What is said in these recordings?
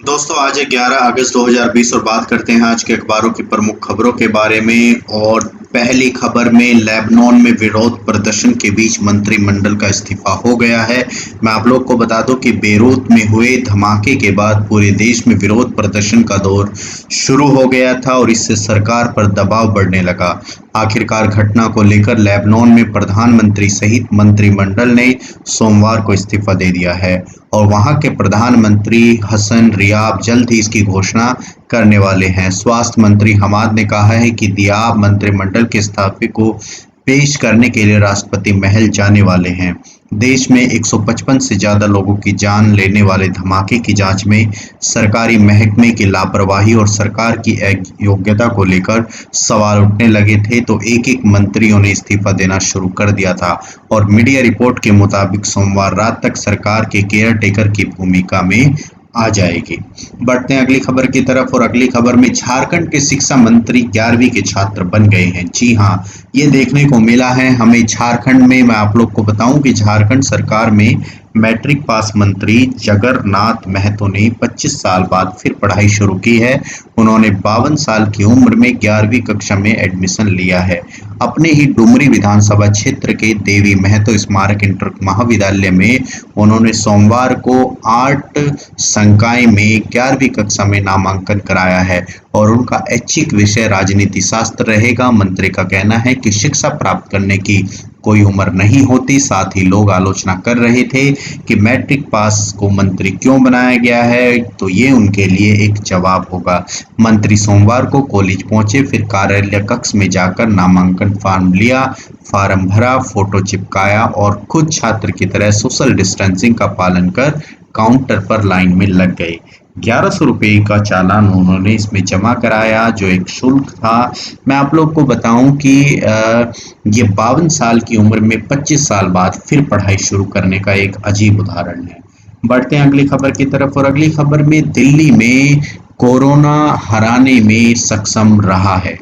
दोस्तों आज है 11 अगस्त 2020 और बात करते हैं आज के अखबारों की प्रमुख खबरों के बारे में। और पहली खबर में लेबनान में विरोध प्रदर्शन के बीच मंत्रिमंडल का इस्तीफा हो गया है। मैं आप लोग को बता दूं कि बेरूत में हुए धमाके के बाद पूरे देश में विरोध प्रदर्शन का दौर शुरू हो गया था और इससे सरकार पर दबाव बढ़ने लगा। आखिरकार घटना को लेकर लेबनान में प्रधानमंत्री सहित मंत्रिमंडल ने सोमवार को इस्तीफा दे दिया है और वहां के प्रधानमंत्री हसन रियाब जल्द ही इसकी घोषणा करने वाले हैं। स्वास्थ्य मंत्री हमाद ने कहा है कि दियाब मंत्रिमंडल के इस्तीफे को पेश करने के लिए राष्ट्रपति महल जाने वाले हैं। देश में 155 से ज्यादा लोगों की जान लेने वाले धमाके की जांच में सरकारी महकमे की लापरवाही और सरकार की योग्यता को लेकर सवाल उठने लगे थे, तो एक एक मंत्रियों ने इस्तीफा देना शुरू कर दिया था और मीडिया रिपोर्ट के मुताबिक सोमवार रात तक सरकार के केयर टेकर की भूमिका में आ जाएगी। बढ़ते हैं अगली खबर की तरफ और अगली खबर में झारखंड के शिक्षा मंत्री 11वीं के छात्र बन गए हैं। जी हाँ, ये देखने को मिला है हमें झारखंड में। मैं आप लोग को बताऊं कि झारखंड सरकार में मैट्रिक पास मंत्री जगरनाथ महतो ने 25 साल बाद फिर पढ़ाई शुरू की है। उन्होंने 52 साल की उम्र में 11वीं कक्षा में एडमिशन लिया है। अपने ही डुमरी विधानसभा क्षेत्र के देवी महतो स्मारक इंटर महाविद्यालय में उन्होंने सोमवार को आर्ट संकाय में 11वीं कक्षा में नामांकन कराया है और उनका ऐच्छिक विषय राजनीति शास्त्र रहेगा। मंत्री का कहना है कि शिक्षा प्राप्त करने की कोई उम्र नहीं होती। साथ ही लोग आलोचना कर रहे थे कि मैट्रिक पास को मंत्री क्यों बनाया गया है, तो ये उनके लिए एक जवाब होगा। मंत्री सोमवार को कॉलेज पहुंचे, फिर कार्यालय कक्ष में जाकर नामांकन फॉर्म लिया, फार्म भरा, फोटो चिपकाया और खुद छात्र की तरह सोशल डिस्टेंसिंग का पालन कर काउंटर पर लाइन में लग गए। 1100 रुपये का चालान उन्होंने इसमें जमा कराया, जो एक शुल्क था। मैं आप लोग को बताऊं कि ये 52 साल की उम्र में 25 साल बाद फिर पढ़ाई शुरू करने का एक अजीब उदाहरण है। बढ़ते हैं अगली खबर की तरफ और अगली खबर में दिल्ली में कोरोना हराने में सक्षम रहा है।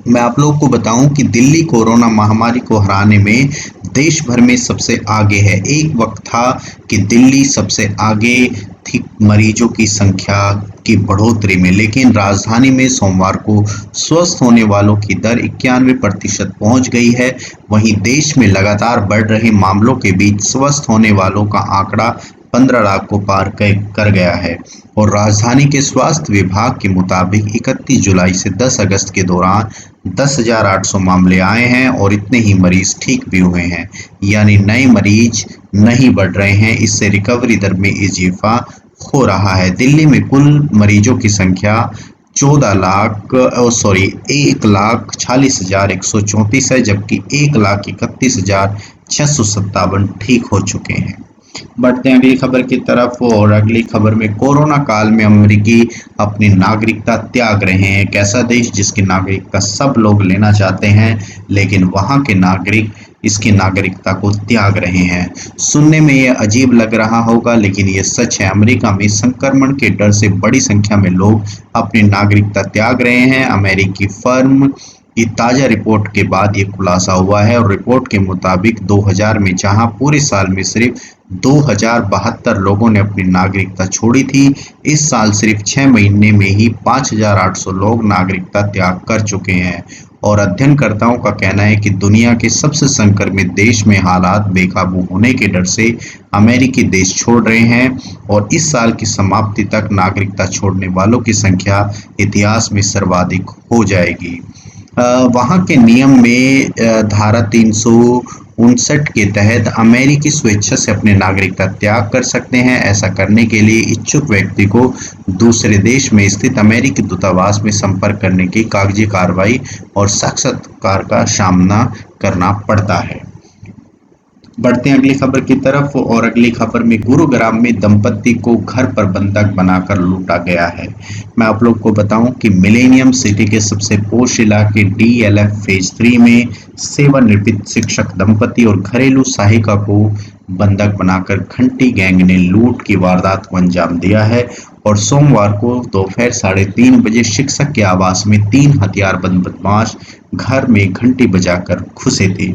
मैं आप लोग को बताऊं कि दिल्ली कोरोना महामारी को हराने में देश भर में सबसे आगे है। एक वक्त था कि दिल्ली सबसे आगे थी मरीजों की संख्या की बढ़ोतरी में, लेकिन राजधानी में सोमवार को स्वस्थ होने वालों की दर 91% पहुंच गई है। वहीं देश में लगातार बढ़ रहे मामलों के बीच स्वस्थ होने वालों का आंकड़ा 15 लाख को पार कर गया है और राजधानी के स्वास्थ्य विभाग के मुताबिक 31 जुलाई से 10 अगस्त के दौरान 10,800 मामले आए हैं और इतने ही मरीज ठीक भी हुए हैं, यानी नए मरीज नहीं बढ़ रहे हैं। इससे रिकवरी दर में इजाफा हो रहा है। दिल्ली में कुल मरीजों की संख्या 1,46,134 है, जबकि 1,31,657 ठीक हो चुके हैं। बढ़ते हैं अगली खबर की तरफ और अगली खबर में कोरोना काल में अमेरिकी अपनी नागरिकता त्याग रहे हैं। एक ऐसा देश जिसकी नागरिकता सब लोग लेना चाहते हैं, लेकिन वहां के नागरिक इसकी नागरिकता को त्याग रहे हैं। सुनने में यह अजीब लग रहा होगा, लेकिन यह सच है। अमेरिका में संक्रमण के डर से बड़ी संख्या में लोग अपनी नागरिकता त्याग रहे हैं। अमेरिकी फर्म की ताजा रिपोर्ट के बाद ये खुलासा हुआ है और रिपोर्ट के मुताबिक 2000 में जहां पूरे साल में सिर्फ 2072 लोगों ने अपनी नागरिकता छोड़ी थी, इस साल सिर्फ 6 महीने में ही 5800 लोग नागरिकता त्याग कर चुके हैं। और अध्ययनकर्ताओं का कहना है कि दुनिया के सबसे संक्रमित देश में हालात बेकाबू होने के डर से अमेरिकी देश छोड़ रहे हैं और इस साल की समाप्ति तक नागरिकता छोड़ने वालों की संख्या इतिहास में सर्वाधिक हो जाएगी। वहाँ के नियम में धारा 359 के तहत अमेरिकी स्वेच्छा से अपने नागरिकता त्याग कर सकते हैं। ऐसा करने के लिए इच्छुक व्यक्ति को दूसरे देश में स्थित अमेरिकी दूतावास में संपर्क करने की कागजी कार्रवाई और साक्षात्कार का सामना करना पड़ता है। बढ़ते हैं अगली खबर की तरफ और अगली खबर में गुरुग्राम में दंपति को घर पर बंधक बनाकर लूटा गया है। मैं आप लोग को बताऊं कि मिलेनियम सिटी के सबसे पोश इलाके DLF फेज 3 में सेवानिवृत्त शिक्षक दंपति और घरेलू सहायिका को बंधक बनाकर घंटी गैंग ने लूट की वारदात को अंजाम दिया है और सोमवार को दोपहर 3:30 बजे शिक्षक के आवास में 3 हथियारबंद बदमाश घर में घंटी बजाकर घुसे थे।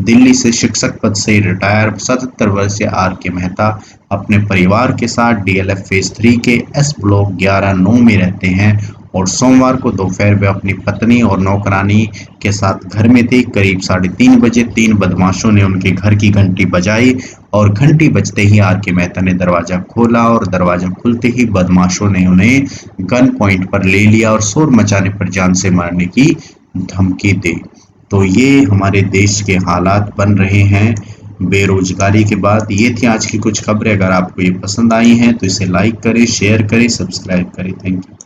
दिल्ली से शिक्षक पद से रिटायर 77 वर्षीय आर के मेहता अपने परिवार के साथ डीएलएफ फेज 3 के एस ब्लॉक 11-9 में रहते हैं और सोमवार को दोपहर वे अपनी पत्नी और नौकरानी के साथ घर में थे। करीब 3:30 बजे 3 बदमाशों ने उनके घर की घंटी बजाई और घंटी बजते ही आर के मेहता ने दरवाजा खोला और दरवाजा खुलते ही बदमाशों ने उन्हें गन पॉइंट पर ले लिया और शोर मचाने पर जान से मारने की धमकी दी। तो ये हमारे देश के हालात बन रहे हैं बेरोजगारी के बाद। ये थी आज की कुछ खबरें। अगर आपको ये पसंद आई हैं तो इसे लाइक करें, शेयर करें, सब्सक्राइब करें। Thank you.